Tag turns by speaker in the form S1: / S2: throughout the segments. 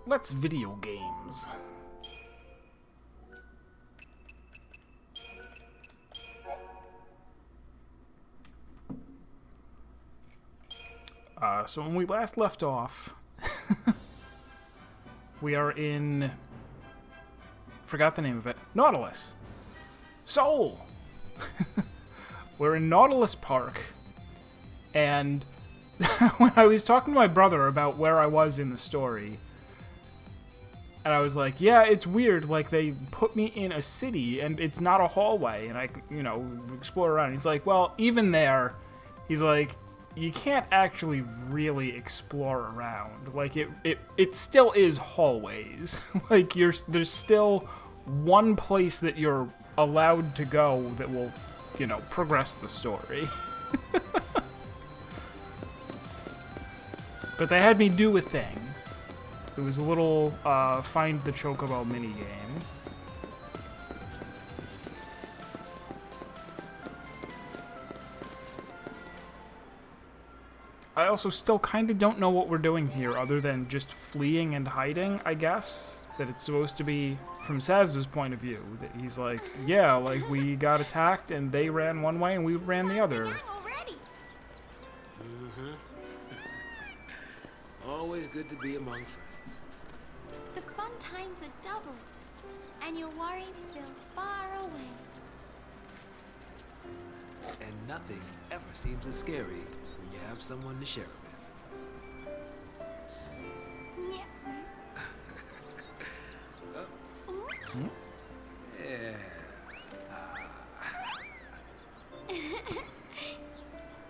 S1: Let's video games. So when we last left off, we are in... Forgot the name of it. Nautilus. Seoul! We're in Nautilus Park, and when I was talking to my brother about where I was in the story, and I was like, yeah, it's weird, like, they put me in a city, and it's not a hallway, and I can, you know, explore around. He's like, well, even there, he's like, you can't actually really explore around. Like, it still is hallways. Like, there's still one place that you're allowed to go that will, you know, progress the story. But they had me do a thing. It was a little, find the Chocobo minigame. I also still kind of don't know what we're doing here, other than just fleeing and hiding, I guess. That it's supposed to be from Saz's point of view. That he's like, yeah, like, we got attacked, and they ran one way, and we ran the other.
S2: Mm-hmm. Always good to be among friends.
S3: The fun times are doubled, and your worries feel far away.
S2: And nothing ever seems as scary when you have someone to share it with.
S3: Yeah.
S2: Yeah.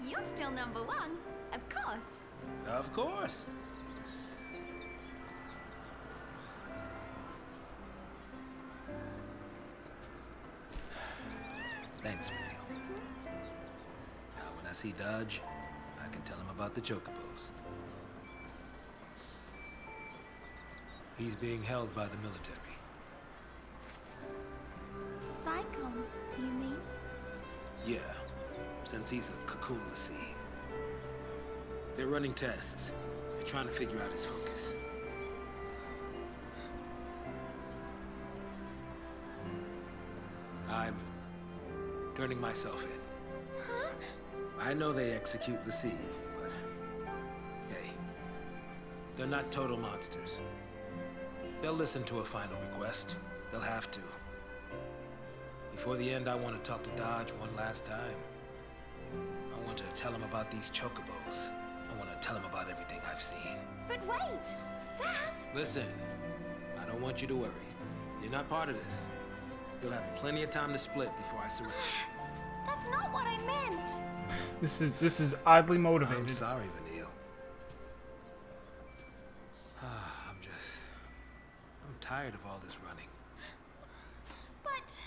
S3: You're still number one, of course.
S2: Of course. Thanks, Vanille. Now, when I see Dodge, I can tell him about the Chocobos. He's being held by the military.
S3: Psychon, you mean?
S2: Yeah, since he's a cocoon l'Cie. They're running tests. They're trying to figure out his focus. I'm turning myself in.
S3: Huh?
S2: I know they execute l'Cie, but hey, they're not total monsters. They'll listen to a final request. They'll have to. Before the end, I want to talk to Dodge one last time. I want to tell him about these Chocobos. I want to tell him about everything I've seen.
S3: But wait, Saz!
S2: Listen, I don't want you to worry. You're not part of this. You'll have plenty of time to split before I surrender.
S3: That's not what I meant.
S1: This is oddly motivated.
S2: I'm sorry, Vanille. I'm tired of all this running.
S3: But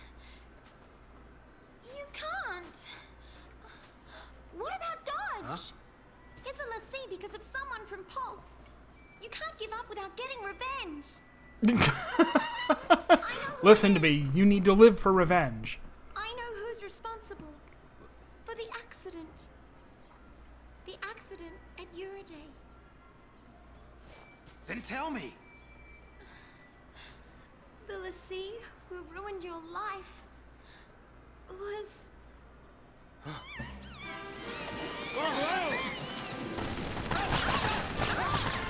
S3: you can't. What about Dodge?
S2: Huh?
S3: It's a l'Cie because of someone from Pulse. You can't give up without getting revenge.
S1: Listen to me, you need to live for revenge.
S3: I know who's responsible for the accident. The accident at Uriday.
S2: Then tell me!
S3: The l'Cie who ruined your life was...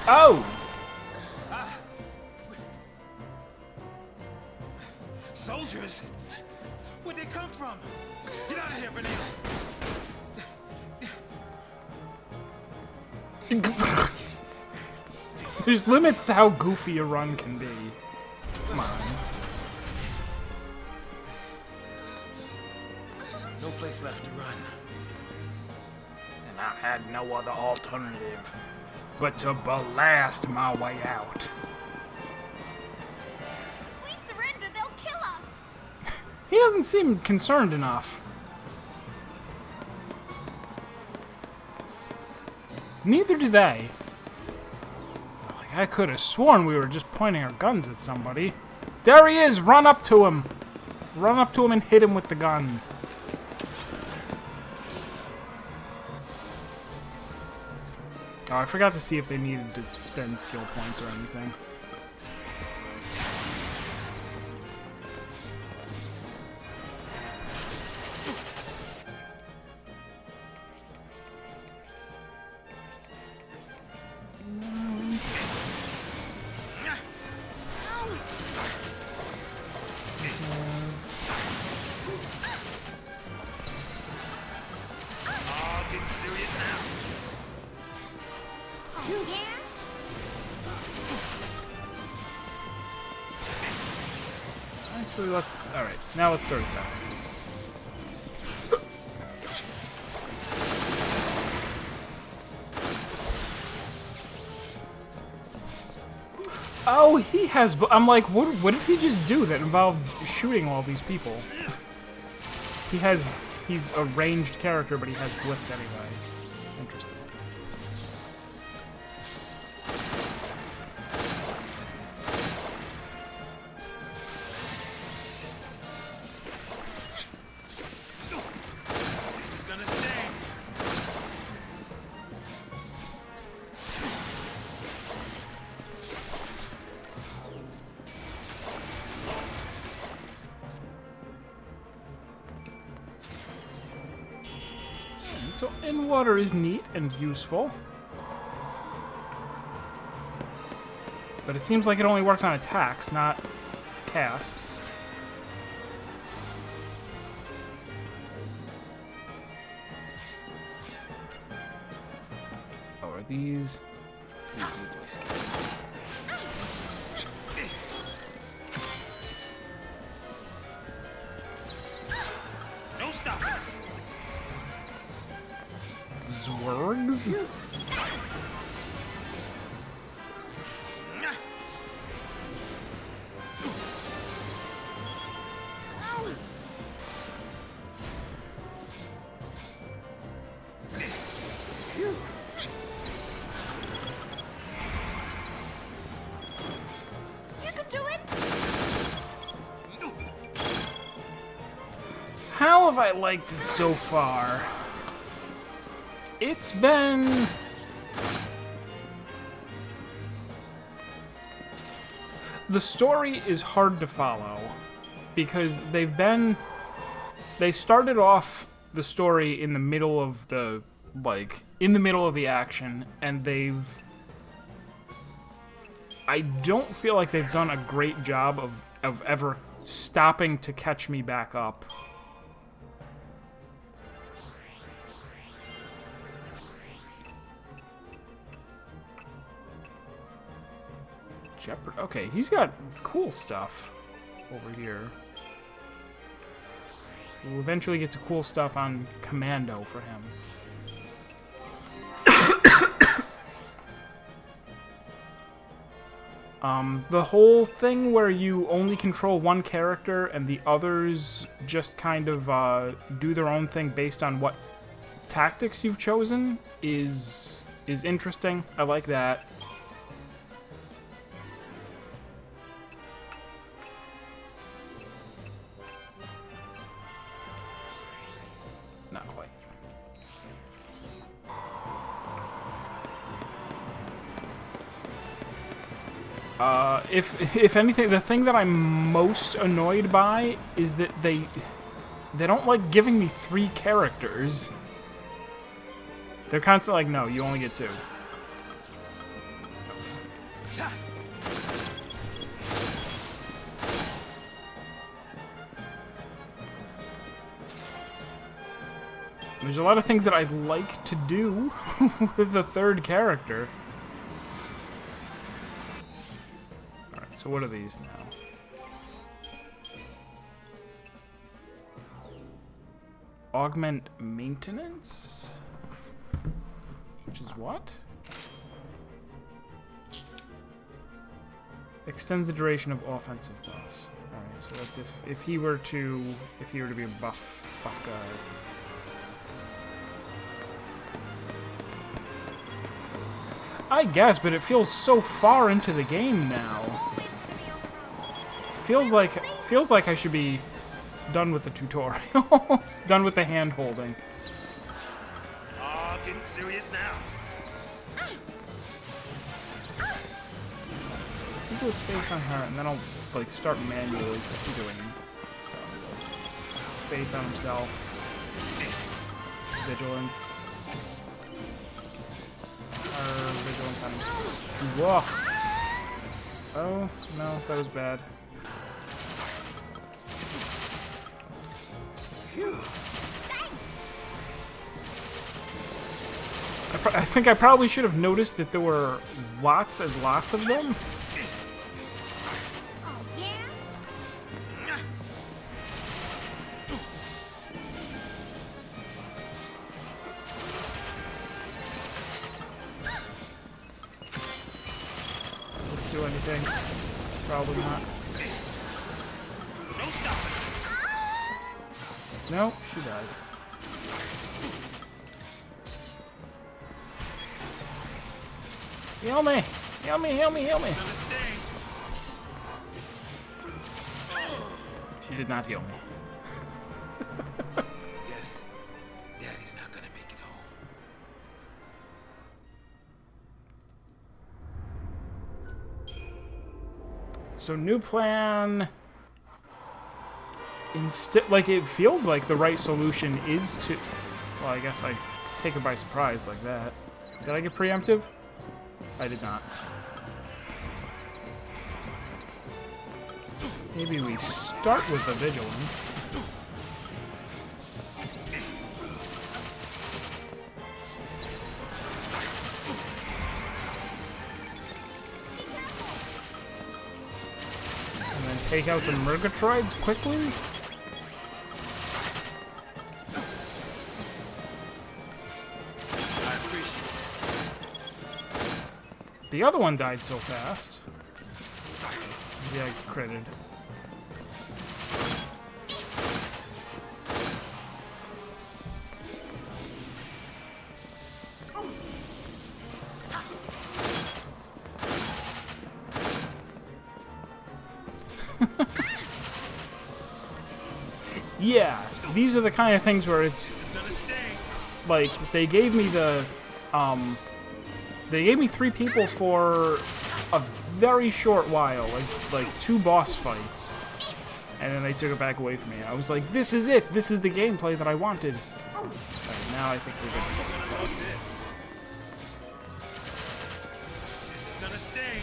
S1: Oh!
S2: Soldiers? Where'd they come from? Get out of here, Vanille!
S1: There's limits to how goofy a run can be. Come on.
S2: No place left to run.
S1: And I had no other alternative but to blast my way out.
S3: If we surrender, they'll kill us.
S1: He doesn't seem concerned enough. Neither do they. Like, I could have sworn we were just pointing our guns at somebody. There he is! Run up to him! Run up to him and hit him with the gun. Oh, I forgot to see if they needed to spend skill points or anything.
S2: Oh, getting serious now.
S1: Actually, let's... Alright, now let's start attacking. Oh, he has... I'm like, what did he just do that involved shooting all these people? He's a ranged character, but he has blitz anyway. Interesting.
S2: This is gonna sting.
S1: So, in water is neat and useful. But it seems like it only works on attacks, not casts. Oh, are these... These need to escape.
S2: No stop.
S1: Zwergs?
S3: You can do it!
S1: How have I liked it so far? It's been... The story is hard to follow because they started off the story in the middle of the action, and I don't feel like they've done a great job of ever stopping to catch me back up. Okay, he's got cool stuff over here. We'll eventually get to cool stuff on Commando for him. The whole thing where you only control one character and the others just kind of do their own thing based on what tactics you've chosen is interesting. I like that. Not quite. If anything, the thing that I'm most annoyed by is that they don't like giving me 3 characters. They're constantly like, no, you only get 2. There's a lot of things that I'd like to do with a 3rd character. Alright, so what are these now? Augment maintenance? Which is what? Extends the duration of offensive buffs. Alright, so that's if he were to be a buff guy. I guess, but it feels so far into the game now. Feels like I should be done with the tutorial. Done with the hand-holding.
S2: Oh, getting serious now.
S1: You go space on her, and then I'll like start manually doing stuff. Faith on himself. Vigilance. Vigilance on himself. Whoa. Oh, no, that was bad. I think I probably should have noticed that there were lots and lots of them.
S3: Oh, yeah?
S1: Does this do anything? Probably not. No, she died. Heal me! Heal me, heal me, heal me! She did not heal me.
S2: Yes. Daddy's not gonna make it home.
S1: So new plan. Instead, like, it feels like the right solution is to... Well, I guess I take her by surprise like that. Did I get preemptive? I did not. Maybe we start with the vigilance. And then take out the Murgatroyds quickly. The other one died so fast. Yeah, I critted. Yeah, these are the kind of things where it's like they gave me the they gave me 3 people for a very short while, like 2 boss fights, and then they took it back away from me. I was like, this is it. This is the gameplay that I wanted. Right, now I think we're good.
S2: This is gonna sting.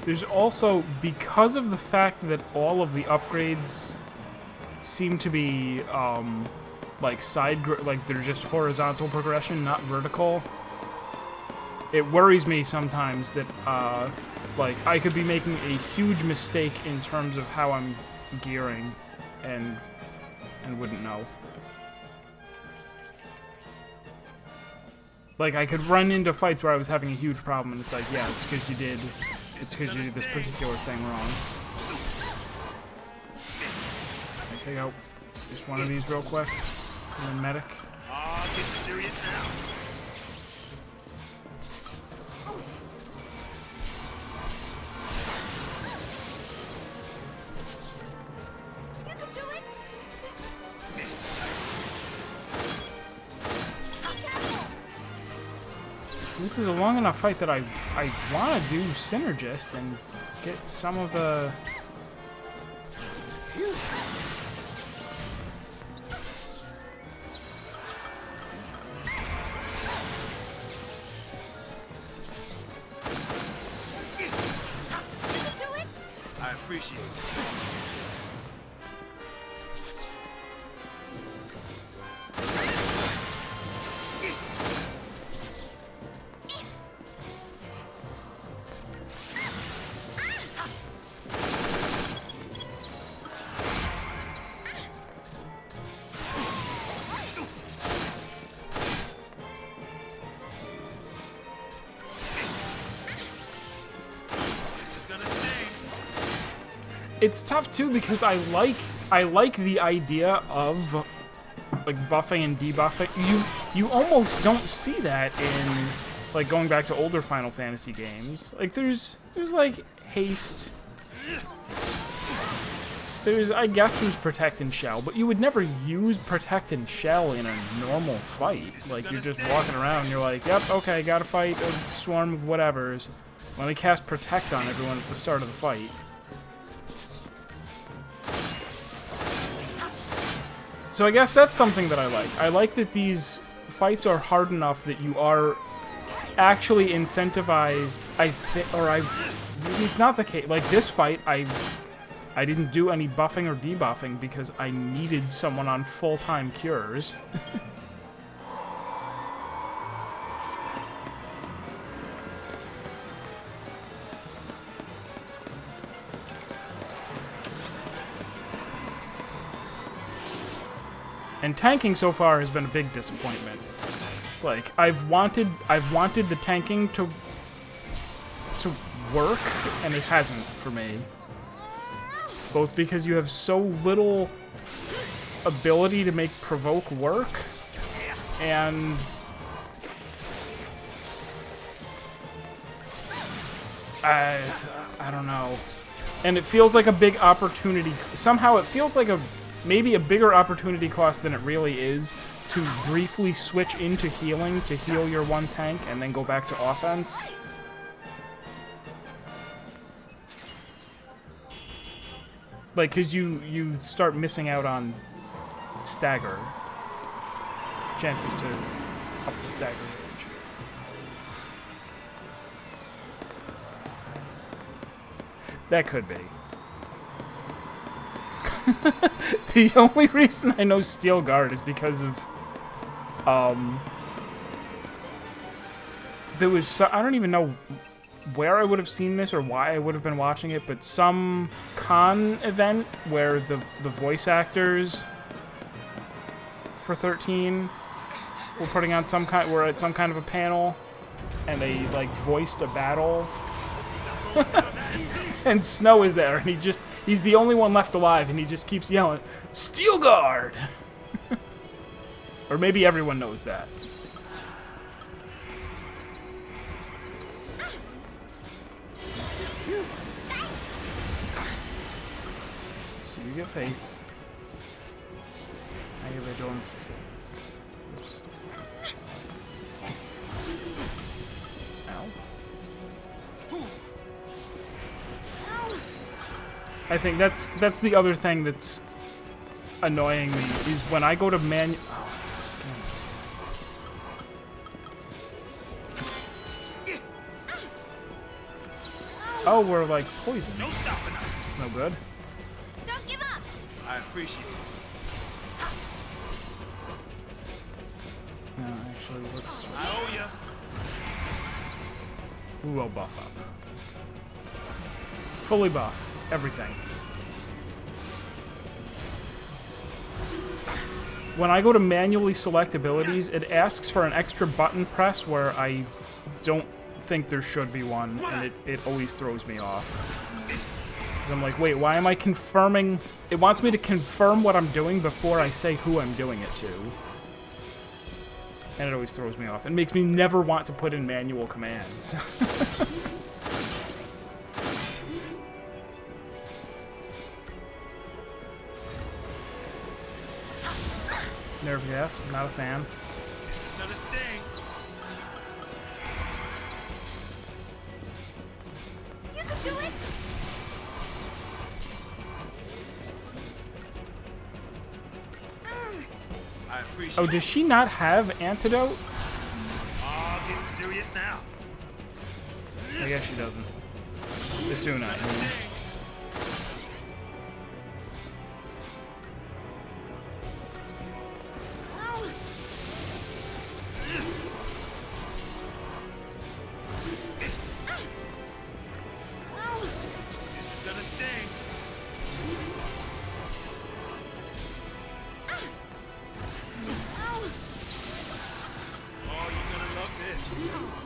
S1: There's also, because of the fact that all of the upgrades seem to be, like like they're just horizontal progression, not vertical, it worries me sometimes that, like, I could be making a huge mistake in terms of how I'm gearing and wouldn't know. Like, I could run into fights where I was having a huge problem, and it's like, yeah, it's because you did this particular thing wrong. Can I take out just one of these real quick? And then medic.
S2: Oh, get serious now.
S3: You can do it!
S1: This is a long enough fight that I want to do Synergist and get some of the...
S2: I appreciate it.
S1: It's tough too because I like the idea of like buffing and debuffing. You almost don't see that in like going back to older Final Fantasy games. Like there's like haste I guess there's Protect and Shell, but you would never use Protect and Shell in a normal fight. Like, you're just walking around, you're like, yep, okay, gotta fight a swarm of whatevers. Let me cast Protect on everyone at the start of the fight. So I guess that's something that I like. I like that these fights are hard enough that you are actually incentivized, maybe it's not the case. Like, this fight, I didn't do any buffing or debuffing because I needed someone on full-time cures. And tanking so far has been a big disappointment. Like, I've wanted the tanking to work, and it hasn't for me. Both because you have so little ability to make provoke work, and I don't know. And it feels like a big opportunity. Somehow it feels like maybe a bigger opportunity cost than it really is to briefly switch into healing to heal your one tank and then go back to offense. Like, because you start missing out on stagger. Chances to up the stagger range. That could be. The only reason I know Steel Guard is because of there was I don't even know where I would have seen this or why I would have been watching it, but some con event where the voice actors for 13 were putting on were at some kind of a panel, and they like voiced a battle. And Snow is there, and he's the only one left alive, and he just keeps yelling, "Steel Guard!" Or maybe everyone knows that. So you get faith. I get vigilance. Oops. Ow. I think that's the other thing that's annoying me is when I go to Oh, we're like poisoned.
S4: No stopping us.
S1: It's no good.
S3: Don't give up.
S4: I appreciate it.
S1: No, actually, let's.
S4: I owe ya.
S1: Ooh, I'll buff up. Fully buff. Everything. When I go to manually select abilities, it asks for an extra button press where I don't think there should be one, and it always throws me off. 'Cause I'm like, wait, why am I confirming? It wants me to confirm what I'm doing before I say who I'm doing it to. And it always throws me off. It makes me never want to put in manual commands. Nerve gas, I'm not a fan.
S4: This is gonna sting.
S3: You can do it.
S4: I appreciate
S1: Oh, does she not have antidote?
S4: Oh, getting serious now.
S1: I guess she doesn't. It's doing that.
S4: This is gonna sting. Oh, you're gonna love this.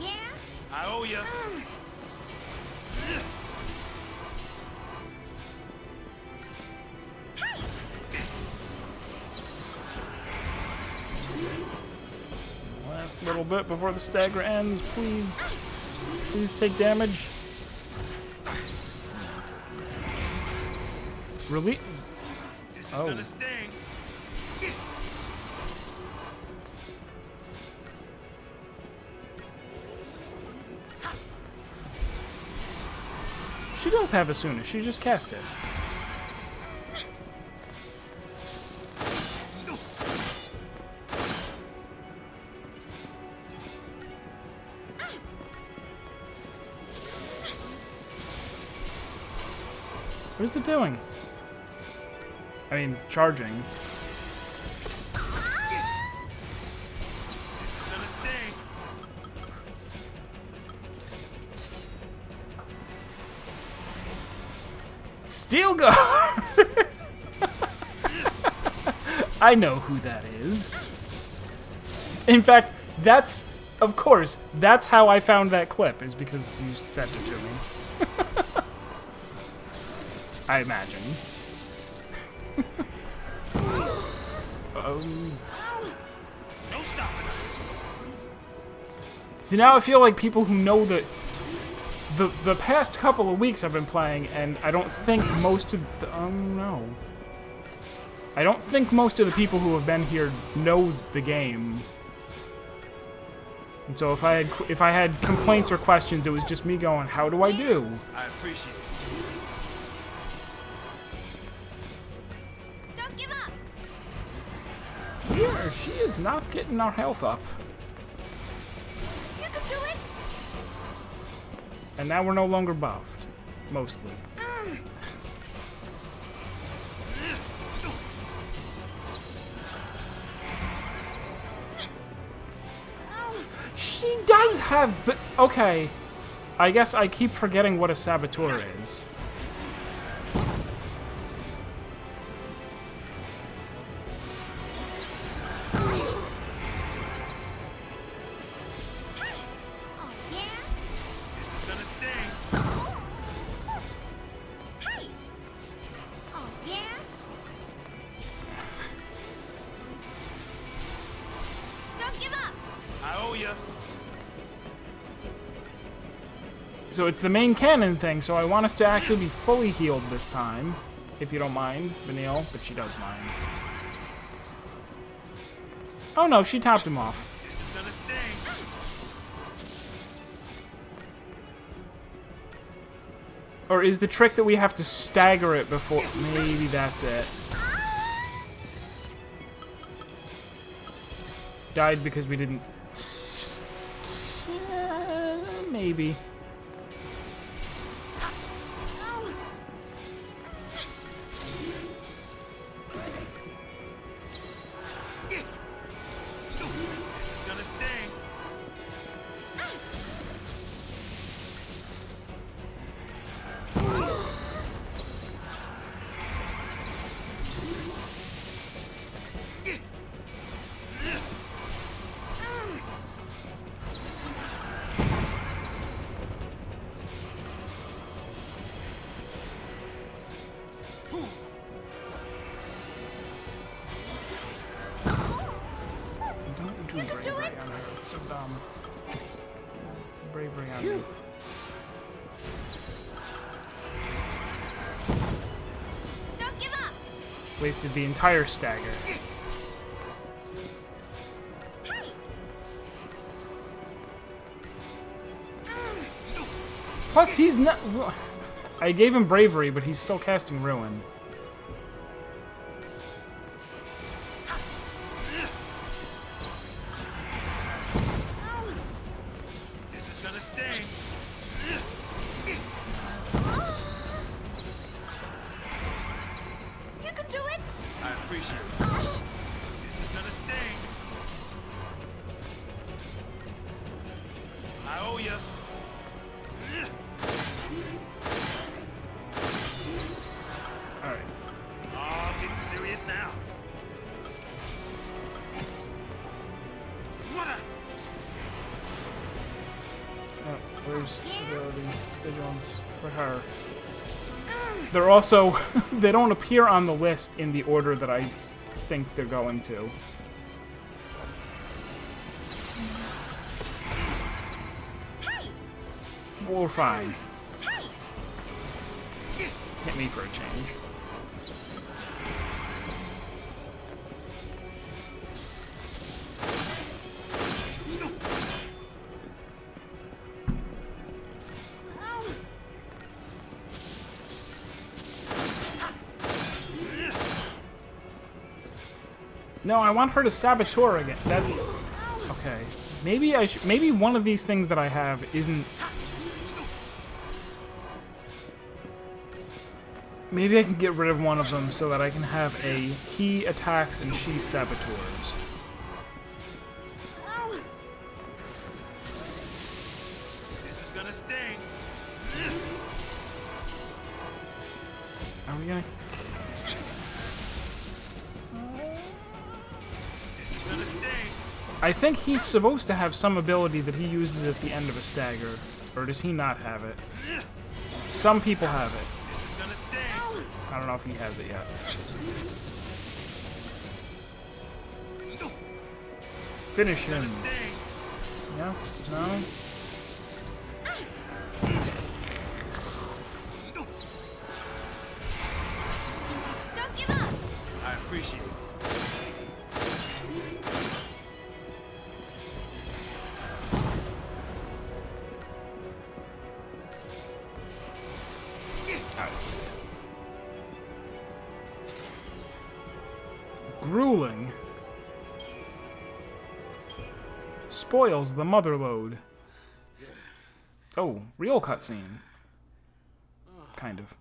S3: Yeah?
S4: I owe ya.
S1: Last little bit before the stagger ends, please. Please take damage.
S2: is
S1: Oh.
S2: gonna sting.
S1: She does have Asuna. She just cast it. What is it doing? I mean, charging.
S2: This is gonna sting.
S1: Steel Guard! I know who that is. In fact, that's, of course, that's how I found that clip, is because you sent it to me. I imagine.
S2: Don't stop it.
S1: See, now I feel like people who know that the past couple of weeks I've been playing, and I don't think most of the, no. I don't think most of the people who have been here know the game. And so if I had complaints or questions, it was just me going, how do I do?
S2: I appreciate it.
S3: Don't give up.
S1: Here, she is not getting our health up.
S3: You can do it.
S1: And now we're no longer buffed. Mostly. She does have the... Okay. I guess I keep forgetting what a saboteur is.
S3: Oh yeah.
S2: This is gonna sting.
S3: Hey. Oh yeah. Don't give up.
S2: I owe ya.
S1: So it's the main cannon thing, so I want us to actually be fully healed this time. If you don't mind, Vanille, but she does mind. Oh no, she topped him off.
S2: This is gonna sting.
S1: Or is the trick that we have to stagger it before... Maybe that's it. Died because we didn't... Maybe.
S2: This is gonna sting.
S1: Don't do bravery on her. It's so dumb. Bravery on me.
S3: Don't give up.
S1: Wasted the entire stagger.
S3: Hey.
S1: Plus, he's not... I gave him bravery, but he's still casting Ruin.
S2: This is gonna sting.
S3: You can do it.
S2: I appreciate it. This is gonna sting. I owe ya.
S1: Alright.
S2: Oh, getting serious now. What a...
S1: Oh, where's ability? Vigilance for her. They're also... they don't appear on the list in the order that I think they're going to.
S3: Hey.
S1: We're fine.
S3: Hey.
S1: Hit me for a change. No, I want her to saboteur again. That's okay. Maybe I should. Maybe one of these things that I have isn't. Maybe I can get rid of one of them so that I can have a he attacks and she saboteurs.
S4: This is gonna sting.
S1: Are we gonna?
S4: This is gonna sting.
S1: I think he's supposed to have some ability that he uses at the end of a stagger, or does he not have it? Some people have it.
S4: This is gonna sting.
S1: I don't know if he has it yet. Finish him.
S4: Sting.
S1: Yes? No?
S3: Don't give up!
S4: I appreciate it.
S1: Grueling. Spoils the mother load. Oh, real cutscene. Kind of.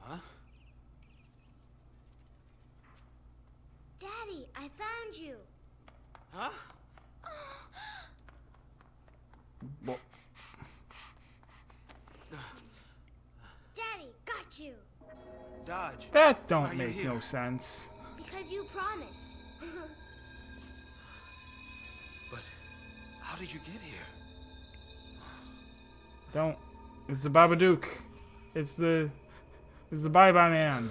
S4: Huh?
S3: Daddy, I found you.
S4: Huh?
S1: Well,
S3: Daddy, got you.
S2: Dodge.
S1: that
S2: Why are
S1: don't
S2: you
S1: make
S2: here?
S1: no sense.
S3: Because you promised.
S2: But how did you get here?
S1: Don't. It's the Babadook. It's the Bye-Bye Man.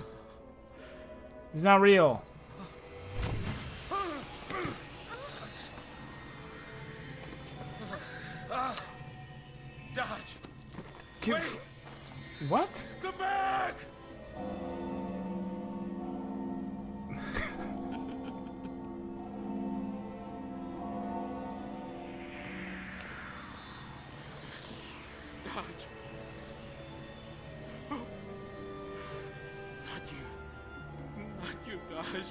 S1: He's not real.
S2: Dodge.
S1: What?
S2: Come back! Dodge. Not you. Not you, Dodge.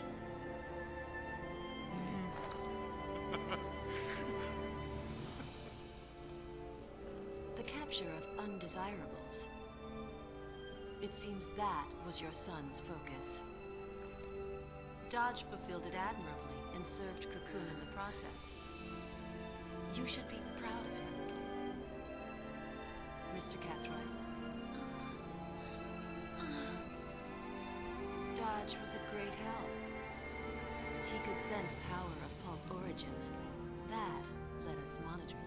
S5: The capture of undesirables. It seems that was your son's focus. Dodge fulfilled it admirably and served Cocoon in the process. You should be proud of him. Mr. Catsroy. Dodge was a great help. He could sense power of Pulse origin. That let us monitor you.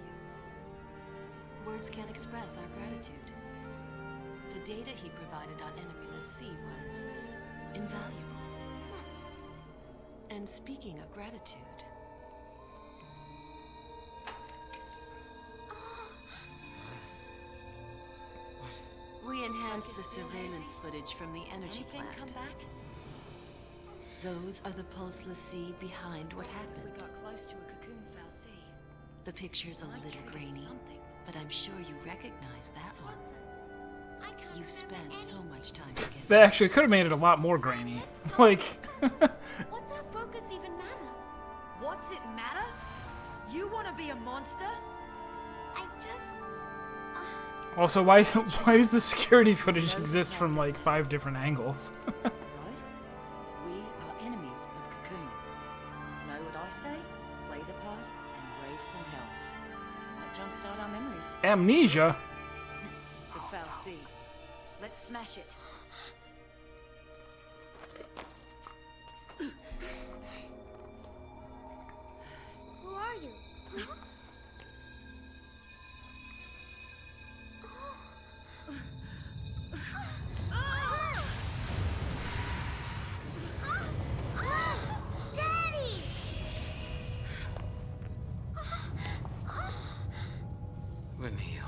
S5: Words can't express our gratitude. The data he provided on Enemyless Sea was invaluable. And speaking of gratitude, we enhanced the surveillance footage from the energy
S3: Anything come
S5: plant.
S3: back?
S5: Those are the Pulseless Sea behind what
S6: We
S5: happened.
S6: got close to a cocoon foul sea.
S5: The picture's a
S6: Might
S5: little
S6: trigger
S5: grainy,
S6: something.
S5: but I'm sure you recognize that one.
S3: Hopeless. I can't
S5: You
S3: remember
S5: spent
S3: any-
S5: so much time together.
S1: They actually could have made it a lot more grainy. Like,
S3: What's our focus even matter?
S6: What's it matter? You want to be a monster?
S3: I just...
S1: also, why does the security footage exist from like 5 different angles?
S6: Right? We are enemies of Cocoon. Know what I say? Play the part and raise some hell. Might jumpstart our memories.
S1: Amnesia?
S6: The foul sea. Let's smash it.
S3: Who are you? Huh? Daddy!
S2: Let me heal.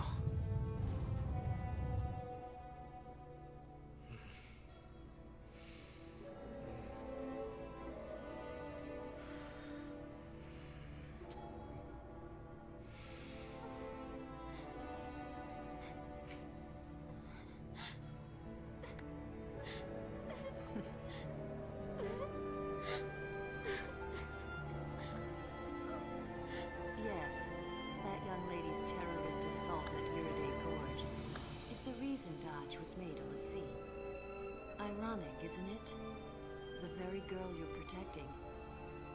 S5: nursemaid of the sea. Ironic, isn't it? The very girl you're protecting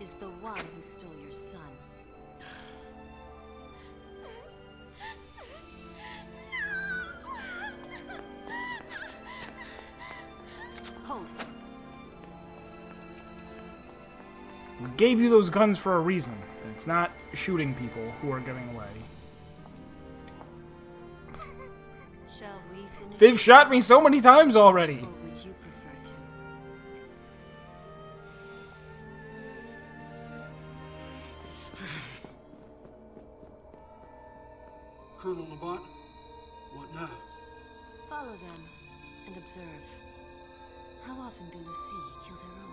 S5: is the one who stole your son. Hold.
S1: We gave you those guns for a reason. It's not shooting people who are getting away.
S5: Shall we finish?
S1: They've shot me so many times already!
S5: Or would you prefer to?
S7: Colonel Labat, what now?
S5: Follow them and observe. How often do the sea kill their own?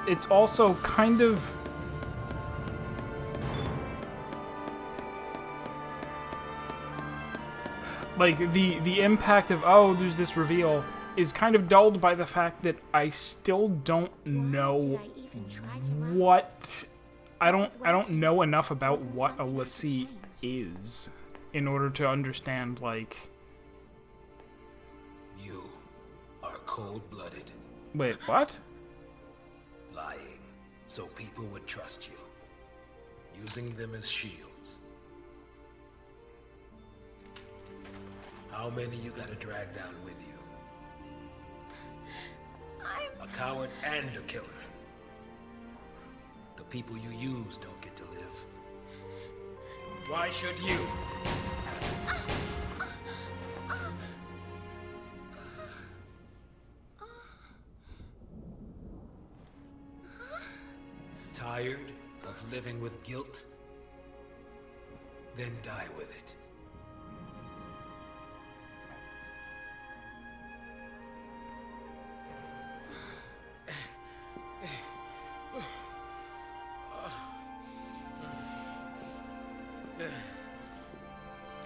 S1: It's also kind of... like, the impact of, oh, there's this reveal, is kind of dulled by the fact that I still don't know what... I don't know enough about what a l'Cie is in order to understand, like...
S2: You are cold-blooded.
S1: Wait, what?
S2: Lying, so people would trust you. Using them as shields. How many you gotta drag down with you? A coward and a killer. The people you use don't get to live. Why should you? Tired of living with guilt? Then die with it.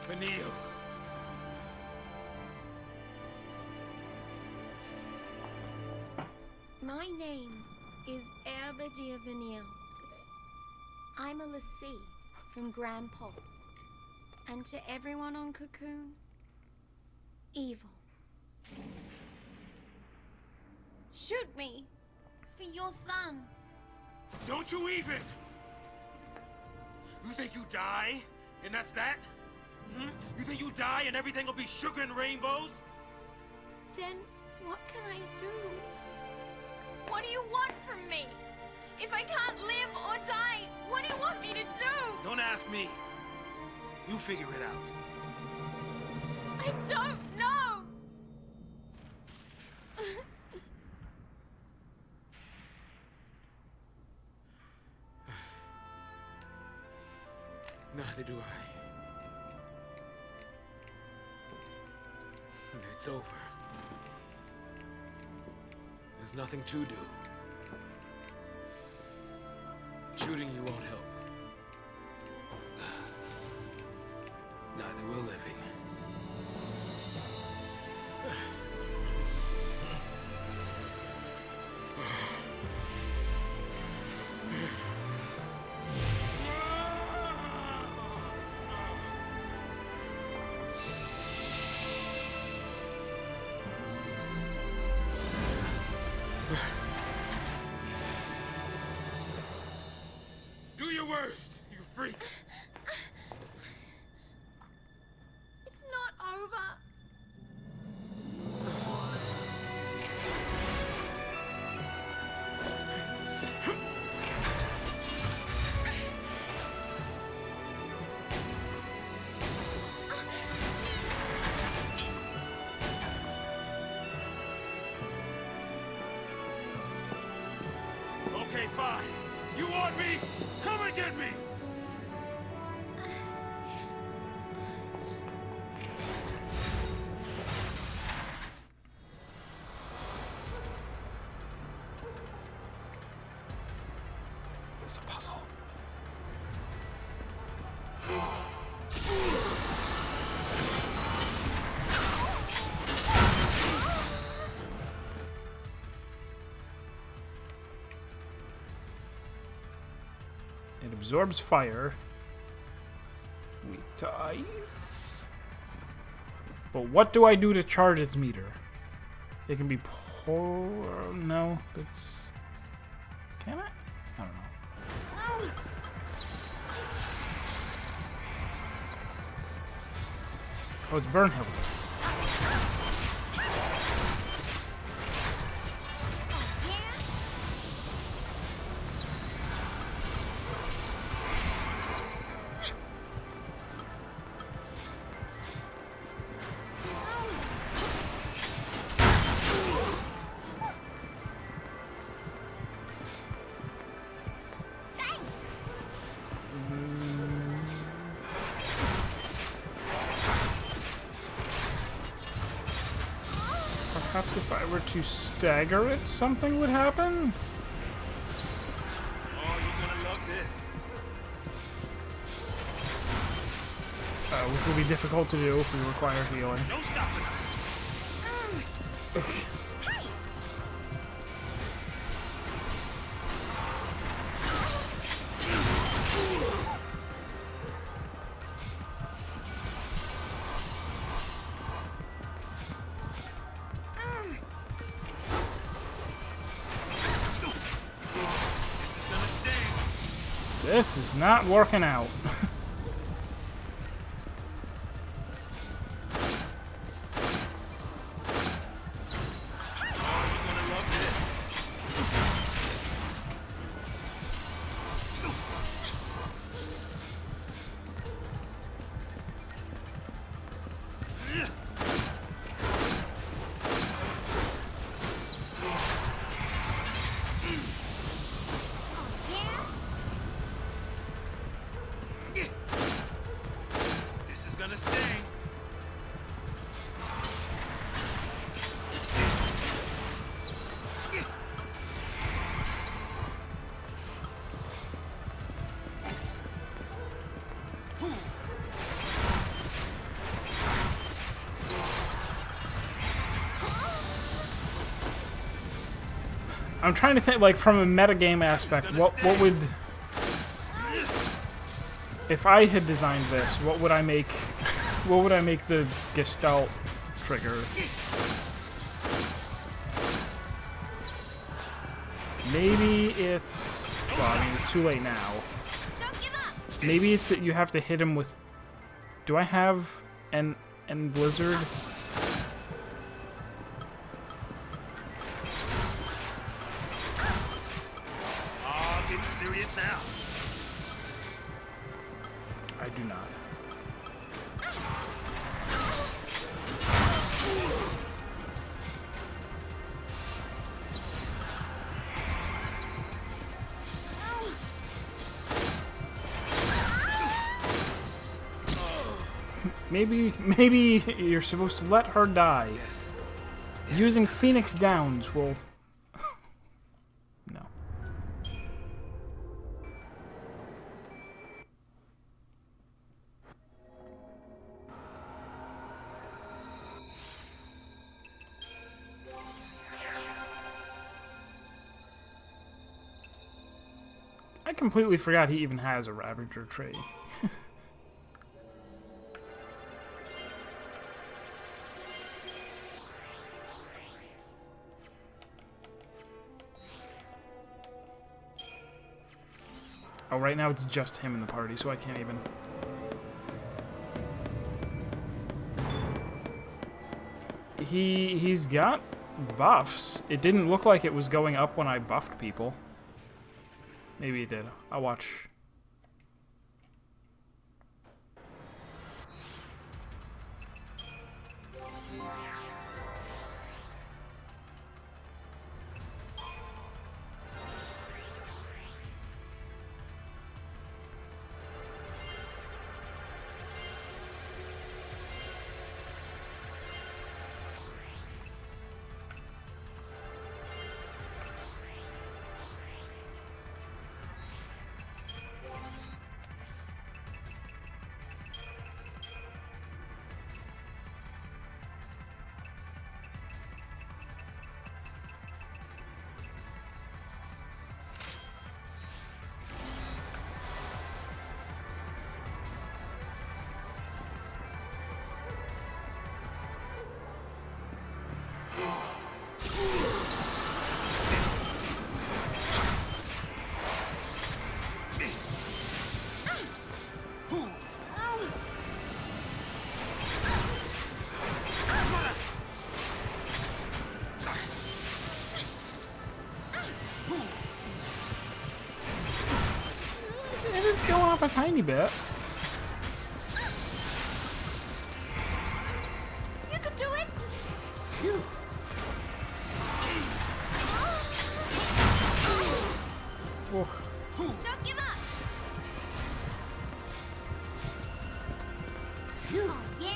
S2: Vanille.
S3: My name is Herbadia Vanille. I'm a l'Cie from Grand Pulse. And to everyone on Cocoon, evil. Shoot me for your son.
S4: Don't you even! You think you die, and that's that? Hmm? You think you die and everything will be sugar and rainbows?
S3: Then what can I do? What do you want from me? If I can't live or die, what do you want me to do?
S4: Don't ask me. You figure it out.
S3: I don't know!
S2: Neither do I. It's over. There's nothing to do. Shooting you won't help. Neither will living.
S4: Do your worst, you freak!
S3: It's not over.
S4: Okay, fine. You want me? Come and get me!
S1: this a puzzle? It absorbs fire. Weak to ice. But what do I do to charge its meter? It can be no, that's... Can I? I don't know. Oh, it's burn heavily. Perhaps if I were to stagger it, something would happen?
S4: Oh, you're gonna love this.
S1: Which will be difficult to do if we require healing.
S4: Don't stop it.
S1: This is not working out. I'm trying to think, like, from a metagame aspect, what would... If I had designed this, what would I make... What would I make the Gestalt trigger? Maybe it's... Well, I mean, it's too late now. Maybe it's that you have to hit him with... Do I have an Blizzard?
S4: Serious now.
S1: I do not. Maybe you're supposed to let her die.
S2: Yes.
S1: Using Phoenix Downs will... No. I completely forgot he even has a Ravager trait. Oh, right now it's just him in the party, so I can't even... He's got buffs. It didn't look like it was going up when I buffed people. Maybe it did. I'll watch. off a tiny bit.
S3: You can do it!
S1: Whoa.
S3: Don't give up! Oh, yeah?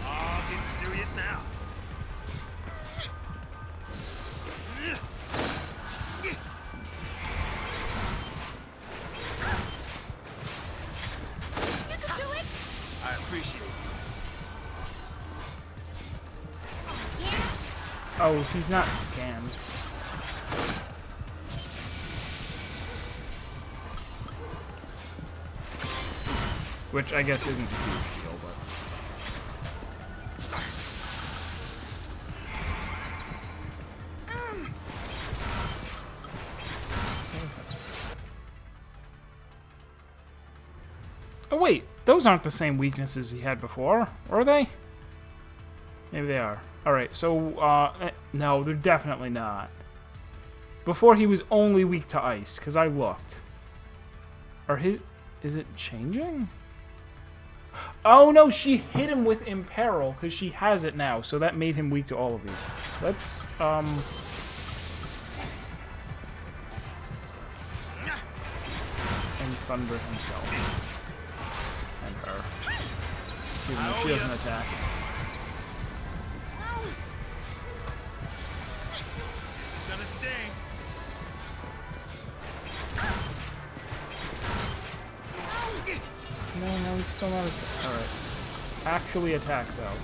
S4: Oh, getting serious now.
S3: You can do it!
S4: I appreciate it.
S3: Yeah?
S1: Oh, he's not scanned. Which I guess isn't a huge deal, but... Oh wait, those aren't the same weaknesses he had before, are they? Maybe they are. Alright, so, no, they're definitely not. Before he was only weak to ice, because I looked. Are his... Is it changing? Oh no, she hit him with Imperil, because she has it now, so that made him weak to all of these. Let's, and Thunder himself. And her. Even though she doesn't attack.
S4: It's gonna sting.
S1: No, he's still not. Alright. Actually attack, though.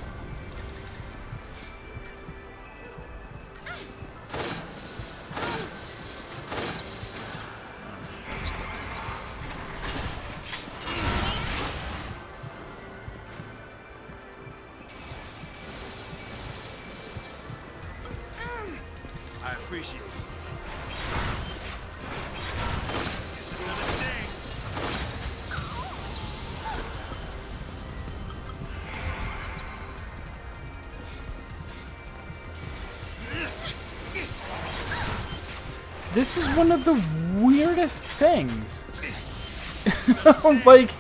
S4: I appreciate it. This is gonna sting.
S1: This is one of the weirdest things. Like...
S4: This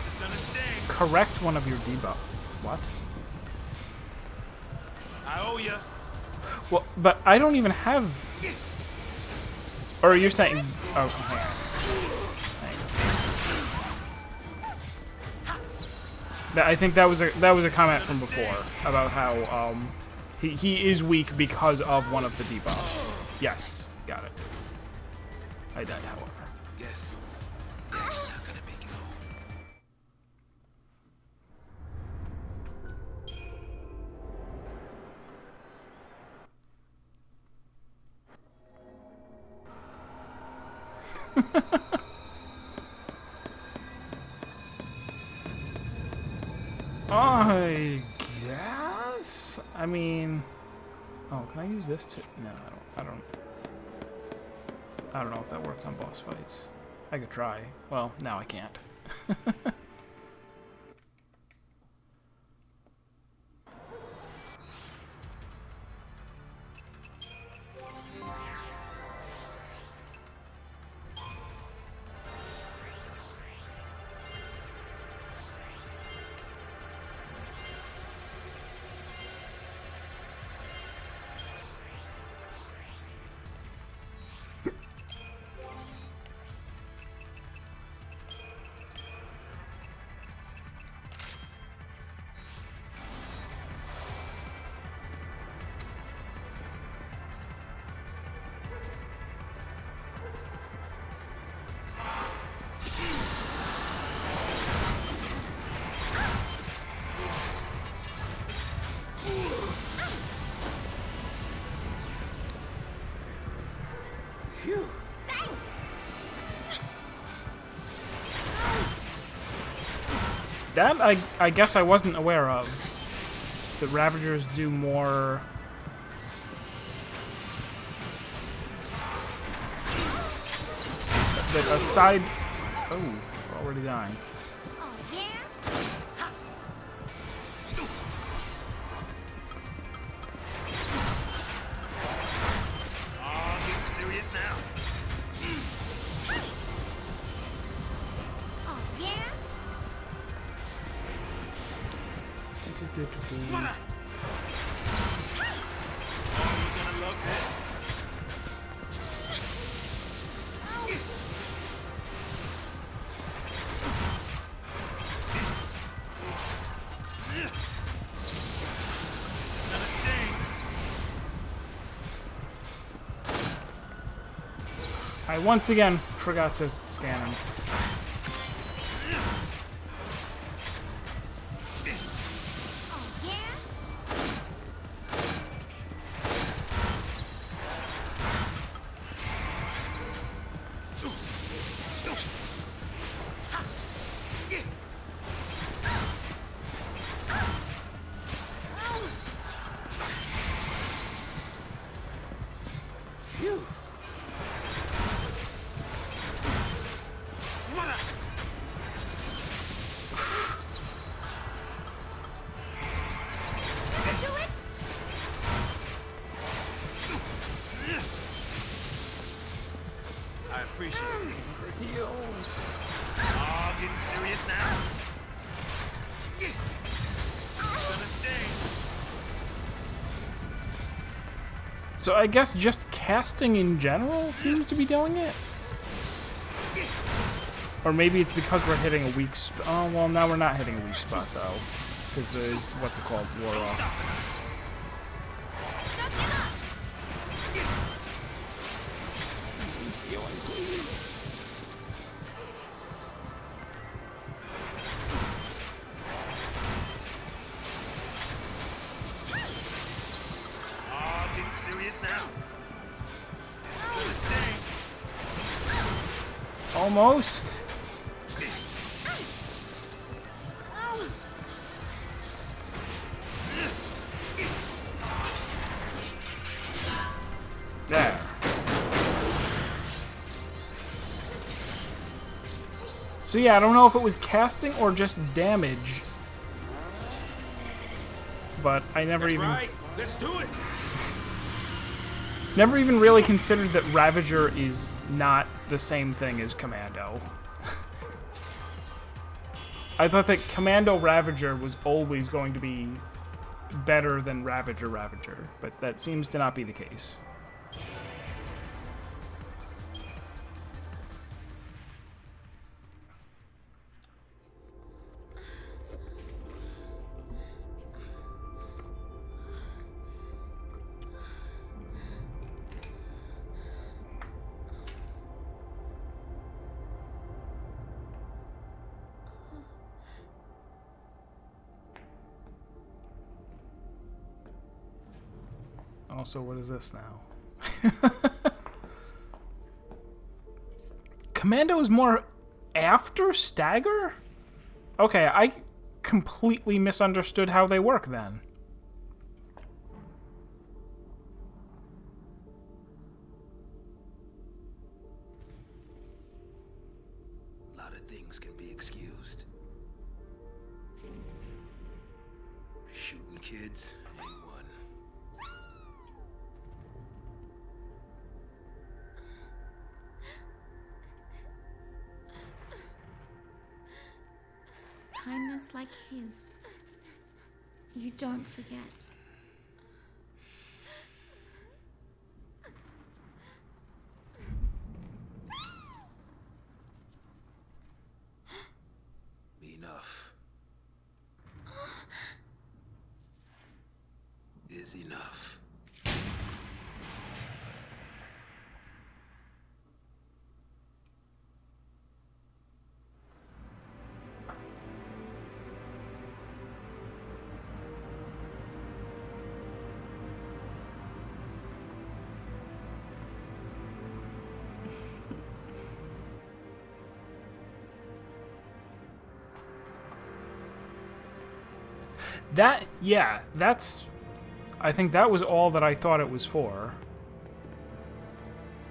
S4: is gonna sting.
S1: Correct one of your debuff. What?
S4: I owe ya.
S1: Well, but I don't even have... Or you're saying... Oh, hang on. I think that was a comment from before about how he is weak because of one of the debuffs. Yes, got it. I died, however.
S2: Guess you're not gonna make it home.
S1: I guess. I mean, oh, can I use this to? No, I don't know if that works on boss fights. I could try. Well, now I can't. That I guess I wasn't aware of. The Ravagers do more. That aside. Oh, we're already dying.
S4: Oh, getting serious now.
S3: Oh, yeah?
S4: What a... Oh, you're gonna love this. Gonna sting.
S1: I once again forgot to scan him.
S3: Oh, yeah?
S4: What a...
S3: Never do it?
S4: I appreciate it. Oh, getting serious now. Gonna sting.
S1: So I guess just casting in general seems to be doing it? Or maybe it's because we're hitting a weak spot. Oh, well, now we're not hitting a weak spot, though. Because the, what's it called, wore off.
S4: Oh, getting serious now. Gonna sting.
S1: Almost. There. So yeah, I don't know if it was casting or just damage. But I never
S4: That's
S1: even
S4: right. Let's do it.
S1: never even really considered that Ravager is not the same thing as Commando. I thought that Commando Ravager was always going to be better than Ravager Ravager, but that seems to not be the case. Also, what is this now? Commando is more after Stagger? Okay, I completely misunderstood how they work then.
S2: A lot of things can be excused. Shooting kids ain't one.
S3: Kindness like his, you don't forget.
S2: Enough is enough.
S1: That, yeah, that's... I think that was all that I thought it was for.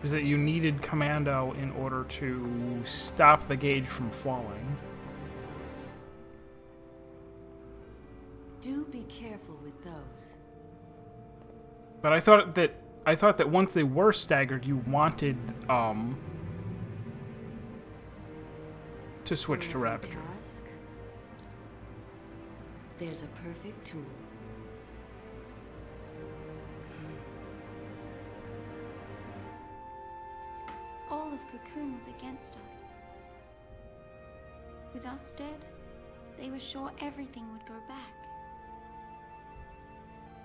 S1: Is that you needed Commando in order to stop the gauge from falling.
S5: Do be careful with those.
S1: But I thought that once they were staggered, you wanted to switch to
S5: For every
S1: Ravager.
S5: task, there's a perfect tool.
S3: All of Cocoon was against us. With us dead, they were sure everything would go back.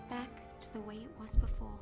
S3: Back to the way it was before.